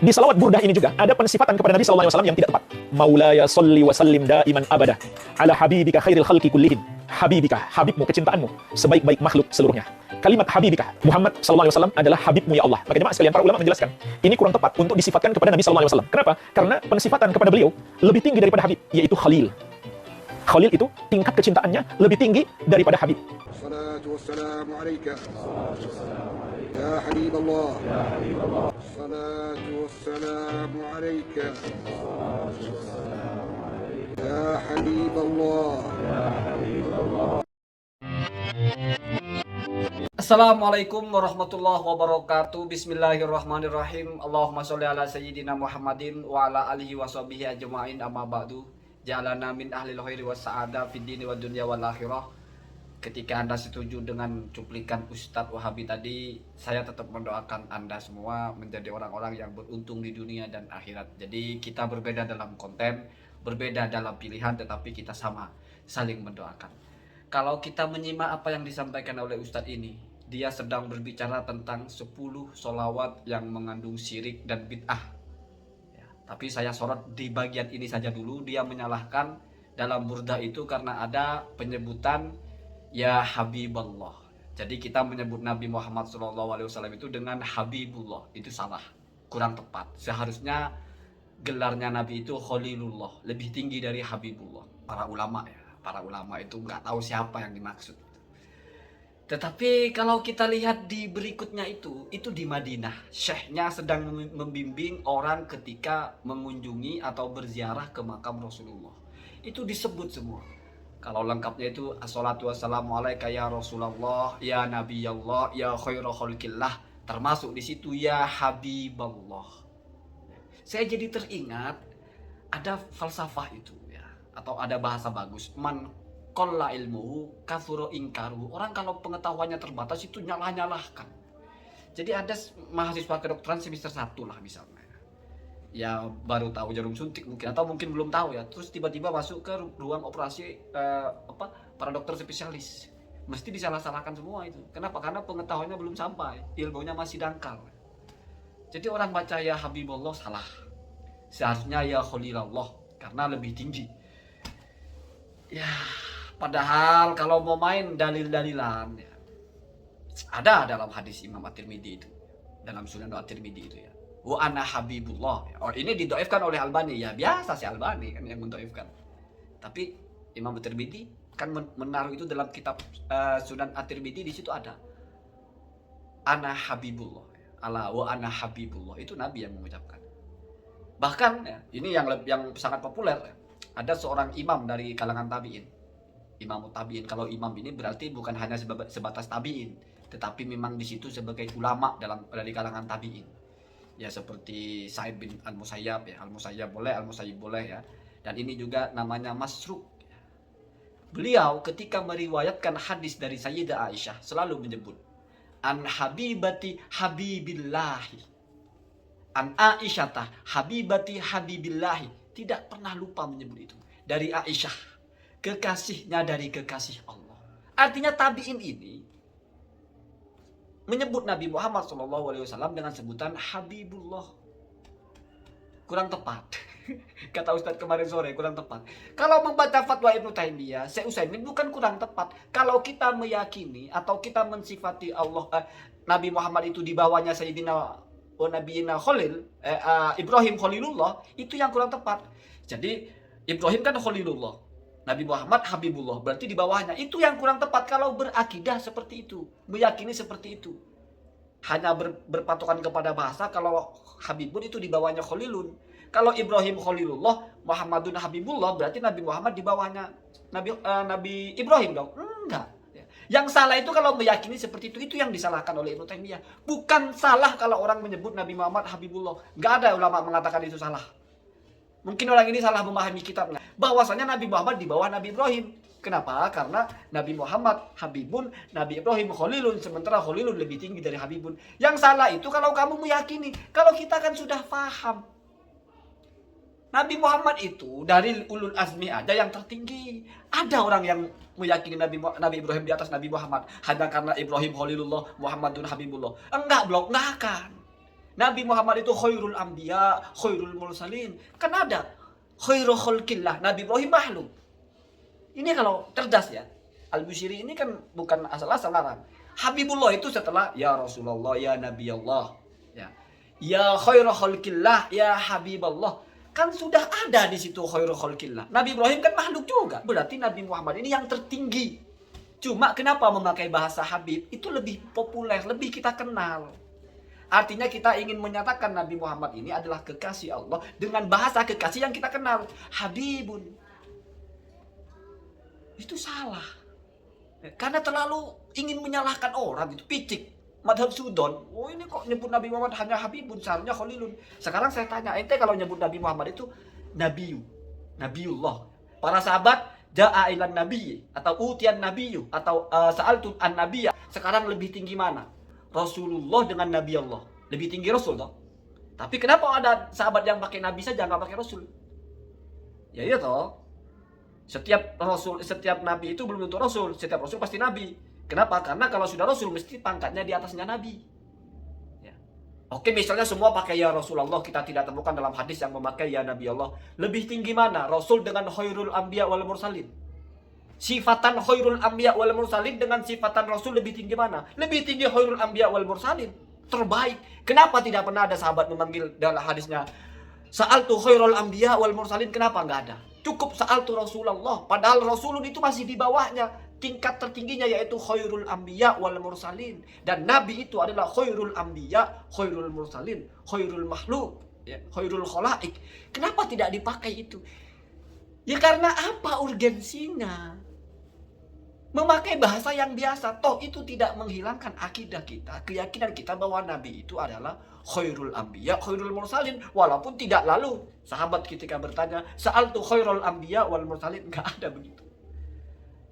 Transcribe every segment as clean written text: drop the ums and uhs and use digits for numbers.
Di salawat burdah ini juga ada pensifatan kepada Nabi SAW yang tidak tepat. Maulaya salli wa sallim daiman abada ala habibika khairil khalqi kullihim. Habibika, habibmu, kecintaanmu, sebaik-baik makhluk seluruhnya. Kalimat habibika, Muhammad SAW adalah habibmu ya Allah. Maka jemaah sekalian, para ulama menjelaskan, ini kurang tepat untuk disifatkan kepada Nabi SAW. Kenapa? Karena pensifatan kepada beliau lebih tinggi daripada habib, yaitu khalil. Khalil itu tingkat kecintaannya lebih tinggi daripada habib. Salatu wassalamu alaika ya habib Allah. Salatu wassalamu alaika ya habib Allah. Assalamualaikum warahmatullahi wabarakatuh. Bismillahirrahmanirrahim. Allahumma sholli ala sayyidina Muhammadin wa ala alihi wa sahbihi ajma'in, amma ba'du. Ja'alana min ahlil khairi was sa'ada fid dini wad dunya wal akhirah. Ketika Anda setuju dengan cuplikan Ustadz Wahabi tadi, saya tetap mendoakan Anda semua menjadi orang-orang yang beruntung di dunia dan akhirat. Jadi kita berbeda dalam konten, berbeda dalam pilihan, tetapi kita sama, saling mendoakan. Kalau kita menyimak apa yang disampaikan oleh Ustadz ini, dia sedang berbicara tentang 10 sholawat yang mengandung syirik dan bid'ah. Ya, tapi saya sorot di bagian ini saja dulu. Dia menyalahkan dalam burdah itu karena ada penyebutan ya Habiballah. Jadi kita menyebut Nabi Muhammad SAW itu dengan Habibullah. Itu salah, kurang tepat. Seharusnya gelarnya Nabi itu Khalilullah, lebih tinggi dari Habibullah. Para ulama ya, para ulama itu nggak tahu siapa yang dimaksud. Tetapi kalau kita lihat di berikutnya itu di Madinah. Syekhnya sedang membimbing orang ketika mengunjungi atau berziarah ke makam Rasulullah. Itu disebut semua. Kalau lengkapnya itu assalatu wassalamu alaika ya Rasulullah, ya Nabi Allah, ya khairul khalqillah. Termasuk di situ ya Habiballah. Saya jadi teringat ada falsafah itu ya, atau ada bahasa bagus. Man qalla ilmuhu kathura ingkaru. Orang kalau pengetahuannya terbatas itu nyalah-nyalahkan. Jadi ada mahasiswa kedokteran semester 1 lah misalnya. Ya baru tahu jarum suntik mungkin, atau mungkin belum tahu ya, terus tiba-tiba masuk ke ruang operasi para dokter spesialis, mesti disalah-salahkan semua itu. Kenapa? Karena pengetahuannya belum sampai, ilmunya masih dangkal. Jadi orang baca ya Habibullah salah, seharusnya ya Khalilullah karena lebih tinggi ya. Padahal kalau mau main dalil-dalilan ya, ada dalam hadis Imam At-Tirmidzi itu, dalam Sunan At-Tirmidzi itu ya, wa ana Habibullah. Oh, ini didoifkan oleh Albani. Ya biasa si Albani kan yang mendoifkan. Tapi Imam At-Tirmidzi kan menaruh itu dalam kitab Sunan At-Tirmidzi. Di situ ada ana Habibullah. Ala wa ana Habibullah. Itu Nabi yang mengucapkan. Bahkan ya, ini yang sangat populer ya. Ada seorang imam dari kalangan tabi'in. Imam tabi'in. Kalau imam ini berarti bukan hanya sebatas tabi'in, tetapi memang di situ sebagai ulama dari kalangan tabi'in. Ya seperti Sa'id bin Al-Musayyab ya, Al-Musayyab boleh ya. Dan ini juga namanya Masruq. Beliau ketika meriwayatkan hadis dari Sayyidah Aisyah selalu menyebut an habibati habibillahi, an Aisyata habibati habibillahi. Tidak pernah lupa menyebut itu. Dari Aisyah, kekasihnya dari kekasih Allah. Artinya tabi'in ini menyebut Nabi Muhammad SAW dengan sebutan Habibullah. Kurang tepat. Kata Ustadz kemarin sore, kurang tepat. Kalau membaca fatwa Ibnu Taimiyah, Syekh Utsaimin, bukan kurang tepat. Kalau kita meyakini atau kita mensifati Allah, Nabi Muhammad itu di bawahnya Sayyidina wa Nabiyina Khalil, Ibrahim Khalilullah, itu yang kurang tepat. Jadi Ibrahim kan Khalilullah, Nabi Muhammad Habibullah, berarti di bawahnya. Itu yang kurang tepat kalau berakidah seperti itu, meyakini seperti itu. Hanya berpatokan kepada bahasa, kalau Habibun itu di bawahnya Khalilun. Kalau Ibrahim Khalilullah, Muhammadun Habibullah, berarti Nabi Muhammad di bawahnya Nabi Ibrahim dong? Enggak. Yang salah itu kalau meyakini seperti itu yang disalahkan oleh Ibnu Taimiyah. Bukan salah kalau orang menyebut Nabi Muhammad Habibullah. Enggak ada ulama mengatakan itu salah. Mungkin orang ini salah memahami kitabnya. Bahwasanya Nabi Muhammad di bawah Nabi Ibrahim. Kenapa? Karena Nabi Muhammad Habibun, Nabi Ibrahim Khalilun. Sementara Khalilun lebih tinggi dari Habibun. Yang salah itu kalau kamu meyakini. Kalau kita kan sudah paham. Nabi Muhammad itu dari ulul azmi aja yang tertinggi. Ada orang yang meyakini Nabi Ibrahim di atas Nabi Muhammad hanya karena Ibrahim Khalilullah, Muhammadun Habibullah. Enggak, enggak akan. Nabi Muhammad itu khairul anbiya, khairul mursalin. Kan ada khairul khalqillah, Nabi Ibrahim makhluk. Ini kalau cerdas ya. Al-Bushiri ini kan bukan asal-asal larang. Habibullah itu setelah ya Rasulullah, ya Nabi Allah, ya khairul khalqillah, ya Habiballah. Kan sudah ada di situ khairul khalqillah. Nabi Ibrahim kan makhluk juga. Berarti Nabi Muhammad ini yang tertinggi. Cuma kenapa memakai bahasa Habib itu lebih populer, lebih kita kenal. Artinya kita ingin menyatakan Nabi Muhammad ini adalah kekasih Allah dengan bahasa kekasih yang kita kenal. Habibun. Itu salah. Karena terlalu ingin menyalahkan orang itu, picik. Madhab Sudon, oh ini kok nyebut Nabi Muhammad hanya Habibun, seharusnya Khalilun. Sekarang saya tanya, ente kalau nyebut Nabi Muhammad itu Nabiullah. Para sahabat ja'a ilan nabi atau utian nabiyu atau sa'altu an nabiyya. Sekarang lebih tinggi mana? Rasulullah dengan Nabi Allah. Lebih tinggi Rasul toh. Tapi kenapa ada sahabat yang pakai Nabi saja nggak pakai Rasul? Ya iya toh. Setiap Rasul, setiap Nabi itu belum tentu Rasul. Setiap Rasul pasti Nabi. Kenapa? Karena kalau sudah Rasul mesti pangkatnya di atasnya Nabi. Ya. Oke, misalnya semua pakai ya Rasulullah, kita tidak temukan dalam hadis yang memakai ya Nabi Allah. Lebih tinggi mana? Rasul dengan khairul anbiya wal mursalin. Sifatan khairul anbiya wal mursalin dengan sifatan Rasul lebih tinggi mana? Lebih tinggi khairul anbiya wal mursalin. Terbaik. Kenapa tidak pernah ada sahabat memanggil dalam hadisnya sa'altu khairul anbiya wal mursalin? Kenapa nggak ada? Cukup sa'altu Rasulullah. Padahal Rasulun itu masih di bawahnya. Tingkat tertingginya yaitu khairul anbiya wal mursalin. Dan Nabi itu adalah khairul anbiya, khairul mursalin, khairul makhluk, ya, khairul khalaik. Kenapa tidak dipakai itu? Ya karena apa urgensinya? Memakai bahasa yang biasa. Toh itu tidak menghilangkan akidah kita, keyakinan kita bahwa Nabi itu adalah khairul anbiya, khairul mursalin. Walaupun tidak lalu sahabat ketika bertanya, sa'altu khairul anbiya wal mursalin, enggak ada begitu.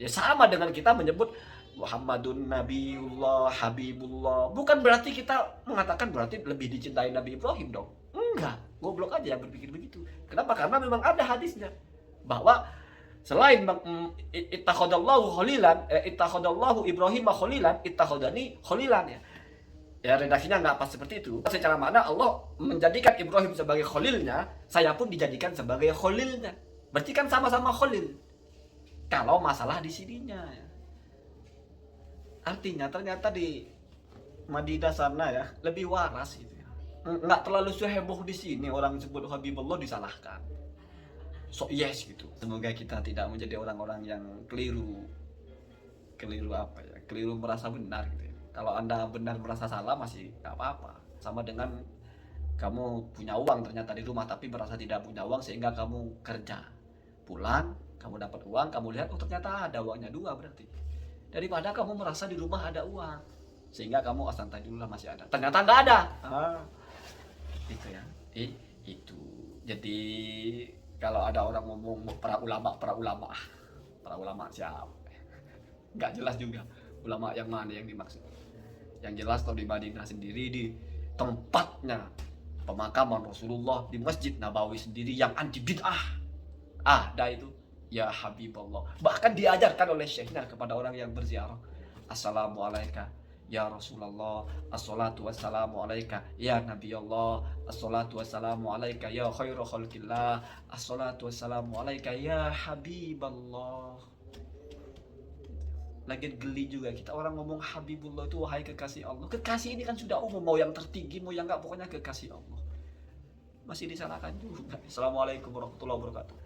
Ya sama dengan kita menyebut Muhammadun Nabiullah, Habibullah. Bukan berarti kita mengatakan berarti lebih dicintai Nabi Ibrahim dong. Enggak, goblok aja yang berpikir begitu. Kenapa? Karena memang ada hadisnya bahwa selain ittakhadallahu khalilan, ittakhadallahu Ibrahim khalilan, ittakhadani khalilan ya. Ya redaksinya nggak pas seperti itu. Secara makna Allah menjadikan Ibrahim sebagai khalilnya, saya pun dijadikan sebagai khalilnya. Berarti kan sama-sama khalil. Kalau masalah di sininya ya. Artinya ternyata di Madinah sana ya lebih waras gitu ya. Nggak terlalu heboh di sini orang sebut Habibullah disalahkan. So yes gitu. Semoga kita tidak menjadi orang-orang yang keliru apa ya? Keliru merasa benar gitu ya. Kalau Anda benar merasa salah masih nggak apa-apa. Sama dengan kamu punya uang ternyata di rumah tapi merasa tidak punya uang sehingga kamu kerja. Pulang, kamu dapat uang, kamu lihat oh ternyata ada uangnya 2 berarti. Daripada kamu merasa di rumah ada uang sehingga kamu astantajulah masih ada. Ternyata nggak ada. Itu ya. Itu. Jadi kalau ada orang ngomong para ulama siapa? Nggak jelas juga ulama yang mana yang dimaksud. Yang jelas kalau di Madinah sendiri di tempatnya pemakaman Rasulullah di Masjid Nabawi sendiri yang anti bid'ah. Ada itu ya Habibullah. Bahkan diajarkan oleh syekhnya kepada orang yang berziarah. Assalamualaikum ya Rasulullah, assalatu wassalamu alaika ya Nabi Allah, assalatu wassalamu alaika ya khairul khalqillah, assalatu wassalamu alaika ya Habiballah. Lagi geli juga kita orang ngomong Habibullah itu wahai kekasih Allah. Kekasih ini kan sudah umum, mau yang tertinggi mau yang enggak, pokoknya kekasih Allah. Masih disalahkan juga. Assalamualaikum warahmatullahi wabarakatuh.